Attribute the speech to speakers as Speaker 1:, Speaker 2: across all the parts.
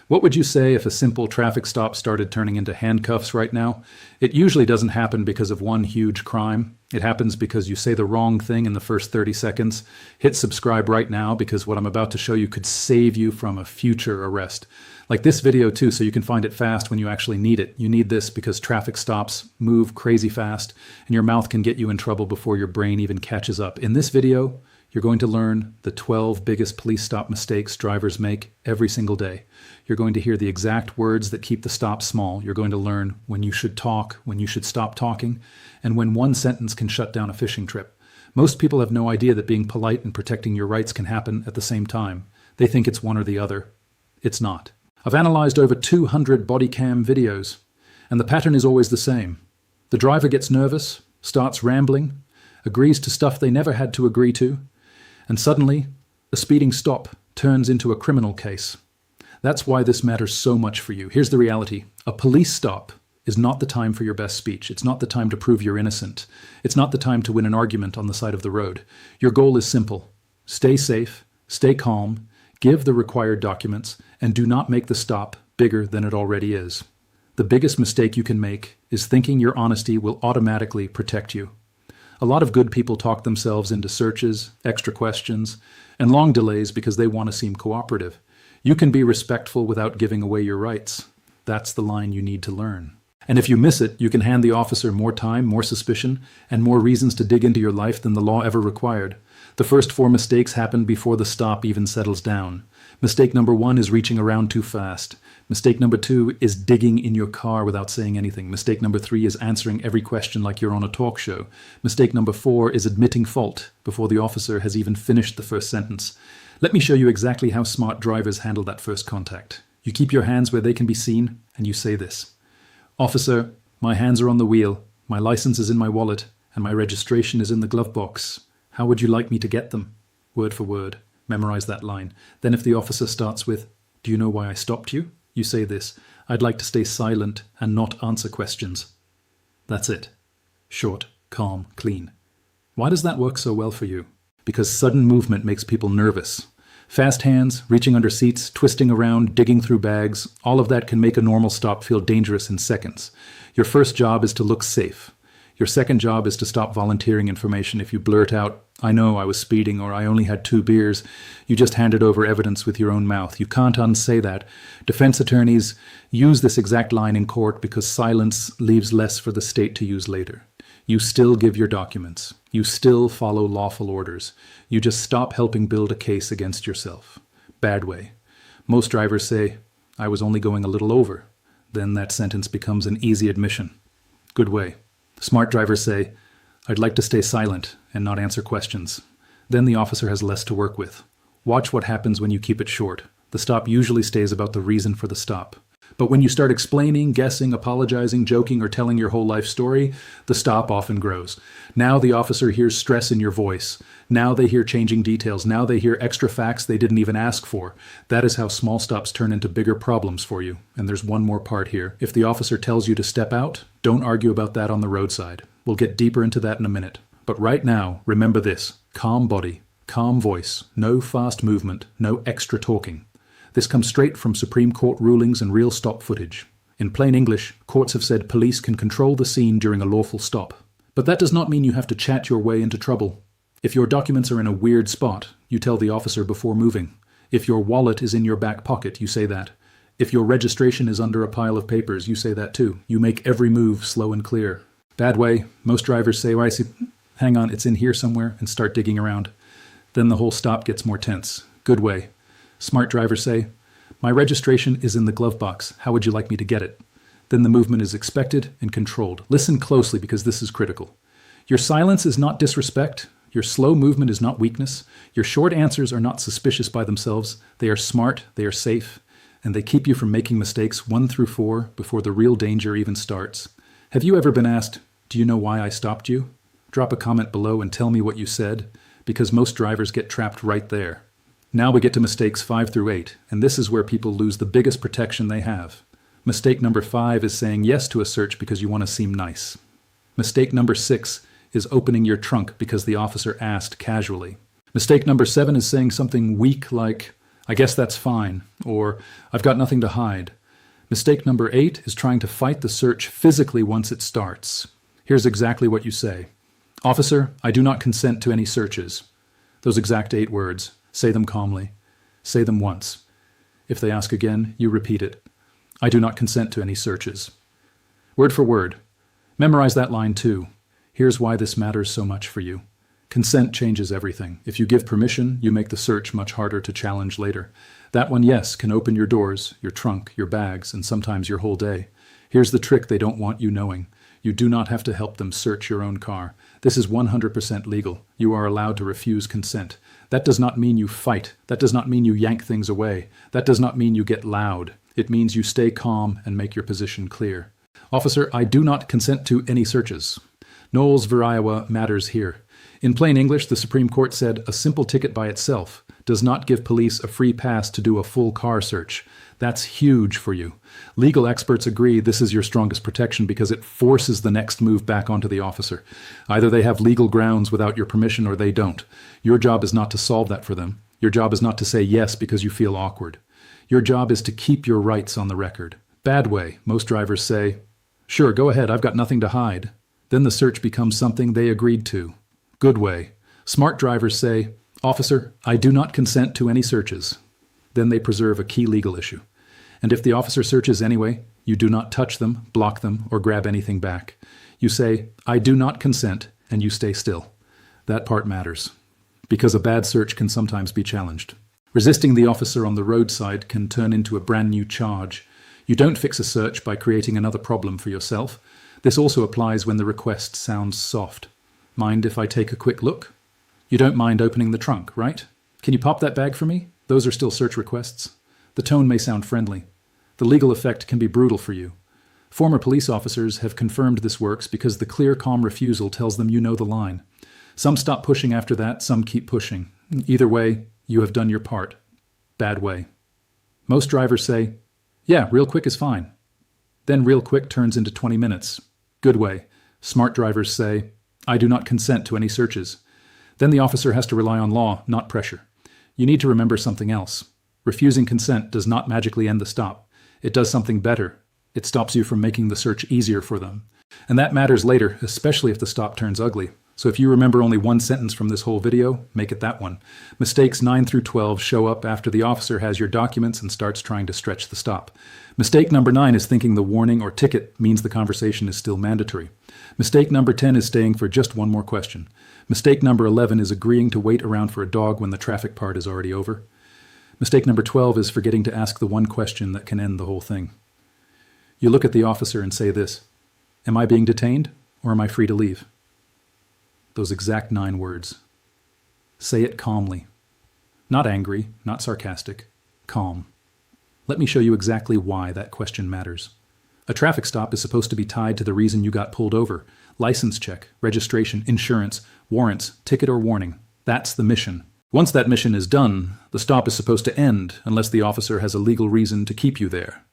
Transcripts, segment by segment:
Speaker 1: What would you say if a simple traffic stop started turning into handcuffs right now? It usually doesn't happen because of one huge crime. It happens because you say the wrong thing in the first 30 seconds. Hit subscribe right now because what I'm about to show you could save you from a future arrest. Like this video too, so you can find it fast when you actually need it. You need this because traffic stops move crazy fast and your mouth can get you in trouble before your brain even catches up. In this video, you're going to learn the 12 biggest police stop mistakes drivers make every single day. You're going to hear the exact words that keep the stop small. You're going to learn when you should talk, when you should stop talking, and when one sentence can shut down a fishing trip. Most people have no idea that being polite and protecting your rights can happen at the same time. They think it's one or the other. It's not. I've analyzed over 200 body cam videos, and the pattern is always the same. The driver gets nervous, starts rambling, agrees to stuff they never had to agree to, and suddenly, a speeding stop turns into a criminal case. That's why this matters so much for you. Here's the reality. A police stop is not the time for your best speech. It's not the time to prove you're innocent. It's not the time to win an argument on the side of the road. Your goal is simple. Stay safe, stay calm, give the required documents, and do not make the stop bigger than it already is. The biggest mistake you can make is thinking your honesty will automatically protect you. A lot of good people talk themselves into searches, extra questions, and long delays because they want to seem cooperative. You can be respectful without giving away your rights. That's the line you need to learn. And if you miss it, you can hand the officer more time, more suspicion, and more reasons to dig into your life than the law ever required. The first 4 mistakes happen before the stop even settles down. Mistake number 1 is reaching around too fast. Mistake number 2 is digging in your car without saying anything. Mistake number 3 is answering every question like you're on a talk show. Mistake number 4 is admitting fault before the officer has even finished the first sentence. Let me show you exactly how smart drivers handle that first contact. You keep your hands where they can be seen, and you say this. Officer, my hands are on the wheel, my license is in my wallet, and my registration is in the glove box. How would you like me to get them? Word for word. Memorize that line. Then if the officer starts with, do you know why I stopped you? You say this, I'd like to stay silent and not answer questions. That's it. Short, calm, clean. Why does that work so well for you? Because sudden movement makes people nervous. Fast hands, reaching under seats, twisting around, digging through bags, all of that can make a normal stop feel dangerous in seconds. Your first job is to look safe. Your second job is to stop volunteering information. If you blurt out, I know I was speeding or I only had 2 beers, you just handed over evidence with your own mouth. You can't unsay that. Defense attorneys use this exact line in court because silence leaves less for the state to use later. You still give your documents. You still follow lawful orders. You just stop helping build a case against yourself. Bad way. Most drivers say, I was only going a little over. Then that sentence becomes an easy admission. Good way. Smart drivers say, I'd like to stay silent and not answer questions. Then the officer has less to work with. Watch what happens when you keep it short. The stop usually stays about the reason for the stop. But when you start explaining, guessing, apologizing, joking, or telling your whole life story, the stop often grows. Now the officer hears stress in your voice. Now they hear changing details. Now they hear extra facts they didn't even ask for. That is how small stops turn into bigger problems for you. And there's one more part here. If the officer tells you to step out, don't argue about that on the roadside. We'll get deeper into that in a minute. But right now, remember this. Calm body, calm voice, no fast movement, no extra talking. This comes straight from Supreme Court rulings and real stop footage. In plain English, courts have said police can control the scene during a lawful stop. But that does not mean you have to chat your way into trouble. If your documents are in a weird spot, you tell the officer before moving. If your wallet is in your back pocket, you say that. If your registration is under a pile of papers, you say that too. You make every move slow and clear. Bad way, most drivers say, well, I see, hang on, it's in here somewhere, and start digging around. Then the whole stop gets more tense. Good way. Smart drivers say, my registration is in the glove box. How would you like me to get it? Then the movement is expected and controlled. Listen closely because this is critical. Your silence is not disrespect. Your slow movement is not weakness. Your short answers are not suspicious by themselves. They are smart, they are safe, and they keep you from making mistakes 1 through 4 before the real danger even starts. Have you ever been asked, do you know why I stopped you? Drop a comment below and tell me what you said, because most drivers get trapped right there. Now we get to mistakes 5 through 8, and this is where people lose the biggest protection they have. Mistake number 5 is saying yes to a search because you want to seem nice. Mistake number 6 is opening your trunk because the officer asked casually. Mistake number 7 is saying something weak like, I guess that's fine, or I've got nothing to hide. Mistake number 8 is trying to fight the search physically once it starts. Here's exactly what you say. Officer, I do not consent to any searches. Those exact 8 words. Say them calmly. Say them once. If they ask again, you repeat it. I do not consent to any searches. Word for word. Memorize that line too. Here's why this matters so much for you. Consent changes everything. If you give permission, you make the search much harder to challenge later. That one yes can open your doors, your trunk, your bags, and sometimes your whole day. Here's the trick they don't want you knowing. You do not have to help them search your own car. This is 100% legal. You are allowed to refuse consent. That does not mean you fight. That does not mean you yank things away. That does not mean you get loud. It means you stay calm and make your position clear. Officer, I do not consent to any searches. Knowles v. Iowa matters here. In plain English, the Supreme Court said a simple ticket by itself does not give police a free pass to do a full car search. That's huge for you. Legal experts agree this is your strongest protection because it forces the next move back onto the officer. Either they have legal grounds without your permission or they don't. Your job is not to solve that for them. Your job is not to say yes because you feel awkward. Your job is to keep your rights on the record. Bad way, most drivers say, sure, go ahead, I've got nothing to hide. Then the search becomes something they agreed to. Good way. Smart drivers say, Officer, I do not consent to any searches. Then they preserve a key legal issue. And if the officer searches anyway, you do not touch them, block them, or grab anything back. You say, I do not consent, and you stay still. That part matters, because a bad search can sometimes be challenged. Resisting the officer on the roadside can turn into a brand new charge. You don't fix a search by creating another problem for yourself. This also applies when the request sounds soft. Mind if I take a quick look? You don't mind opening the trunk, right? Can you pop that bag for me? Those are still search requests. The tone may sound friendly. The legal effect can be brutal for you. Former police officers have confirmed this works because the clear, calm refusal tells them you know the line. Some stop pushing after that, some keep pushing. Either way, you have done your part. Bad way. Most drivers say, yeah, real quick is fine. Then real quick turns into 20 minutes. Good way. Smart drivers say, I do not consent to any searches. Then the officer has to rely on law, not pressure. You need to remember something else. Refusing consent does not magically end the stop. It does something better. It stops you from making the search easier for them. And that matters later, especially if the stop turns ugly. So if you remember only one sentence from this whole video, make it that one. Mistakes 9 through 12 show up after the officer has your documents and starts trying to stretch the stop. Mistake number 9 is thinking the warning or ticket means the conversation is still mandatory. Mistake number 10 is staying for just one more question. Mistake number 11 is agreeing to wait around for a dog when the traffic part is already over. Mistake number 12 is forgetting to ask the one question that can end the whole thing. You look at the officer and say this, am I being detained or am I free to leave? Those exact 9 words. Say it calmly. Not angry, not sarcastic. Calm. Let me show you exactly why that question matters. A traffic stop is supposed to be tied to the reason you got pulled over. License check, registration, insurance, warrants, ticket or warning. That's the mission. Once that mission is done, the stop is supposed to end unless the officer has a legal reason to keep you there.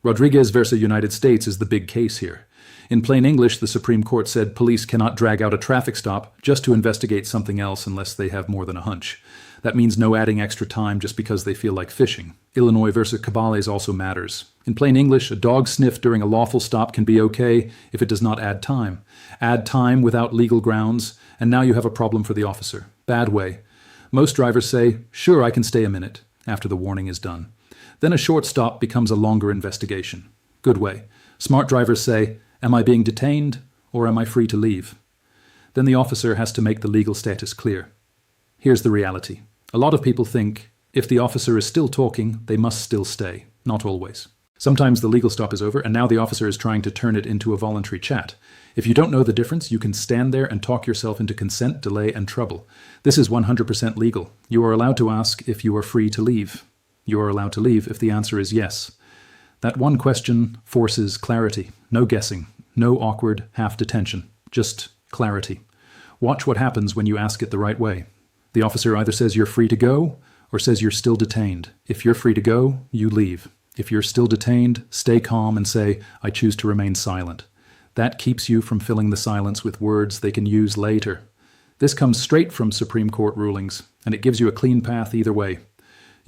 Speaker 1: Rodriguez versus United States is the big case here. In plain English, the Supreme Court said police cannot drag out a traffic stop just to investigate something else unless they have more than a hunch. That means no adding extra time just because they feel like fishing. Illinois versus Cabales also matters. In plain English, a dog sniff during a lawful stop can be okay if it does not add time. Add time without legal grounds, and now you have a problem for the officer. Bad way. Most drivers say, sure, I can stay a minute, after the warning is done. Then a short stop becomes a longer investigation. Good way. Smart drivers say, am I being detained or am I free to leave? Then the officer has to make the legal status clear. Here's the reality. A lot of people think if the officer is still talking, they must still stay. Not always. Sometimes the legal stop is over and now the officer is trying to turn it into a voluntary chat. If you don't know the difference, you can stand there and talk yourself into consent, delay, and trouble. This is 100% legal. You are allowed to ask if you are free to leave. You are allowed to leave if the answer is yes. That one question forces clarity. No guessing. No awkward half detention. Just clarity. Watch what happens when you ask it the right way. The officer either says you're free to go or says you're still detained. If you're free to go, you leave. If you're still detained, stay calm and say, I choose to remain silent. That keeps you from filling the silence with words they can use later. This comes straight from Supreme Court rulings, and it gives you a clean path either way.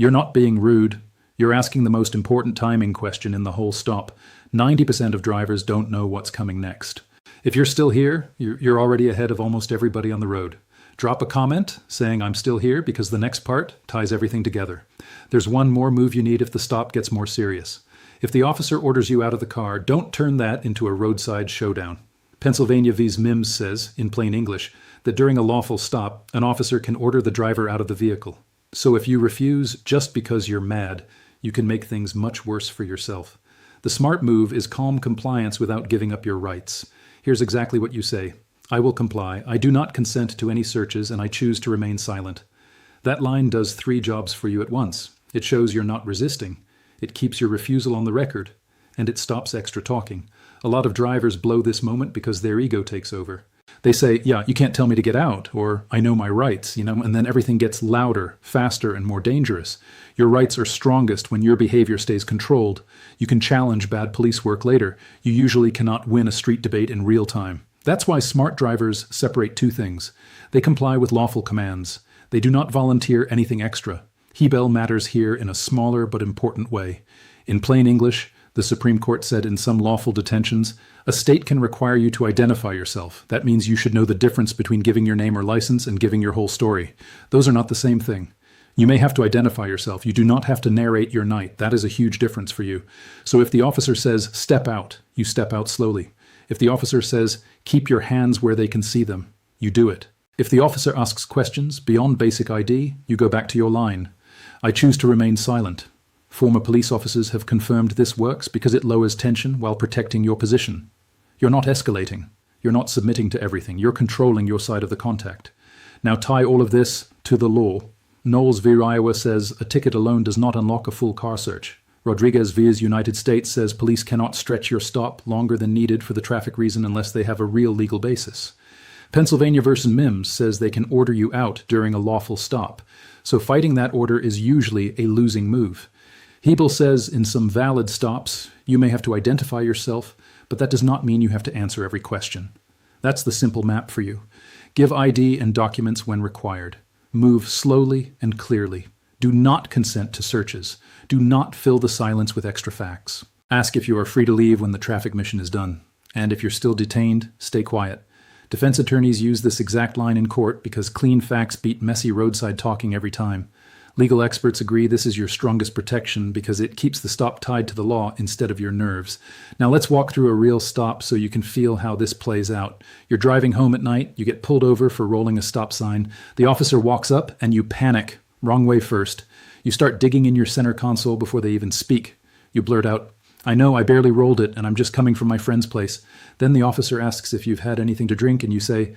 Speaker 1: You're not being rude. You're asking the most important timing question in the whole stop. 90% of drivers don't know what's coming next. If you're still here, you're already ahead of almost everybody on the road. Drop a comment saying I'm still here because the next part ties everything together. There's one more move you need if the stop gets more serious. If the officer orders you out of the car, don't turn that into a roadside showdown. Pennsylvania v's Mims says, in plain English, that during a lawful stop, an officer can order the driver out of the vehicle. So if you refuse just because you're mad, you can make things much worse for yourself. The smart move is calm compliance without giving up your rights. Here's exactly what you say. I will comply. I do not consent to any searches, and I choose to remain silent. That line does 3 jobs for you at once. It shows you're not resisting. It keeps your refusal on the record. And it stops extra talking. A lot of drivers blow this moment because their ego takes over. They say, yeah, you can't tell me to get out, or I know my rights, and then everything gets louder, faster, and more dangerous. Your rights are strongest when your behavior stays controlled. You can challenge bad police work later. You usually cannot win a street debate in real time. That's why smart drivers separate 2 things. They comply with lawful commands. They do not volunteer anything extra. Hebel matters here in a smaller but important way. In plain English, the Supreme Court said in some lawful detentions, a state can require you to identify yourself. That means you should know the difference between giving your name or license and giving your whole story. Those are not the same thing. You may have to identify yourself. You do not have to narrate your night. That is a huge difference for you. So if the officer says, step out, you step out slowly. If the officer says, keep your hands where they can see them, you do it. If the officer asks questions beyond basic ID, you go back to your line. I choose to remain silent. Former police officers have confirmed this works because it lowers tension while protecting your position. You're not escalating. You're not submitting to everything. You're controlling your side of the contact. Now tie all of this to the law. Knowles v. Iowa says a ticket alone does not unlock a full car search. Rodriguez v. United States says police cannot stretch your stop longer than needed for the traffic reason unless they have a real legal basis. Pennsylvania v. Mims says they can order you out during a lawful stop. So fighting that order is usually a losing move. Hebel says in some valid stops, you may have to identify yourself, but that does not mean you have to answer every question. That's the simple map for you. Give ID and documents when required. Move slowly and clearly. Do not consent to searches. Do not fill the silence with extra facts. Ask if you are free to leave when the traffic mission is done. And if you're still detained, stay quiet. Defense attorneys use this exact line in court because clean facts beat messy roadside talking every time. Legal experts agree this is your strongest protection because it keeps the stop tied to the law instead of your nerves. Now let's walk through a real stop so you can feel how this plays out. You're driving home at night, you get pulled over for rolling a stop sign. The officer walks up and you panic. Wrong way first. You start digging in your center console before they even speak. You blurt out, I know, I barely rolled it and I'm just coming from my friend's place. Then the officer asks if you've had anything to drink and you say,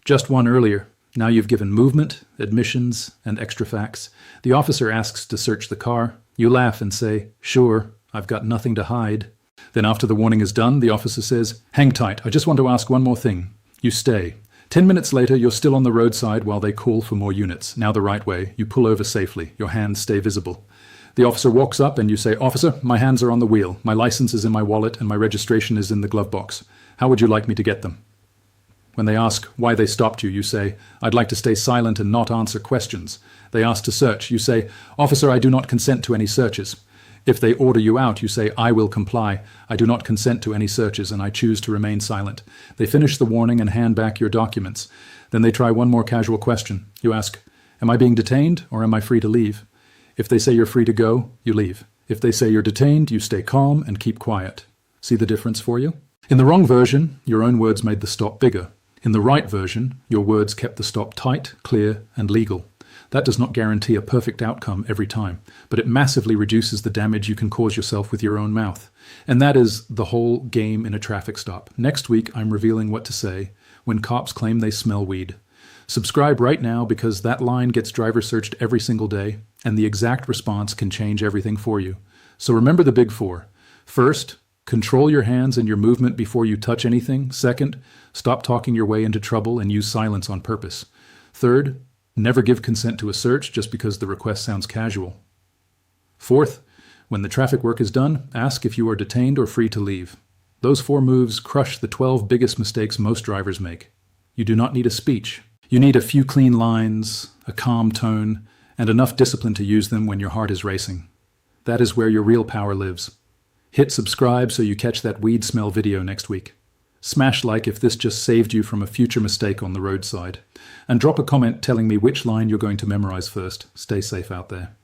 Speaker 1: just one earlier. Now you've given movement, admissions, and extra facts. The officer asks to search the car. You laugh and say, sure, I've got nothing to hide. Then after the warning is done, the officer says, hang tight, I just want to ask one more thing. You stay. 10 minutes later, you're still on the roadside while they call for more units. Now the right way. You pull over safely. Your hands stay visible. The officer walks up and you say, officer, my hands are on the wheel. My license is in my wallet and my registration is in the glove box. How would you like me to get them? When they ask why they stopped you, you say, I'd like to stay silent and not answer questions. They ask to search. You say, officer, I do not consent to any searches. If they order you out, you say, I will comply. I do not consent to any searches and I choose to remain silent. They finish the warning and hand back your documents. Then they try one more casual question. You ask, am I being detained or am I free to leave? If they say you're free to go, you leave. If they say you're detained, you stay calm and keep quiet. See the difference for you? In the wrong version, your own words made the stop bigger. In the right version, your words kept the stop tight, clear, and legal. That does not guarantee a perfect outcome every time, but it massively reduces the damage you can cause yourself with your own mouth. And that is the whole game in a traffic stop. Next week, I'm revealing what to say when cops claim they smell weed. Subscribe right now because that line gets driver searched every single day, and the exact response can change everything for you. So remember the big 4. First, control your hands and your movement before you touch anything. Second, stop talking your way into trouble and use silence on purpose. Third, never give consent to a search just because the request sounds casual. Fourth, when the traffic work is done, ask if you are detained or free to leave. Those 4 moves crush the 12 biggest mistakes most drivers make. You do not need a speech. You need a few clean lines, a calm tone, and enough discipline to use them when your heart is racing. That is where your real power lives. Hit subscribe so you catch that weed smell video next week. Smash like if this just saved you from a future mistake on the roadside. And drop a comment telling me which line you're going to memorize first. Stay safe out there.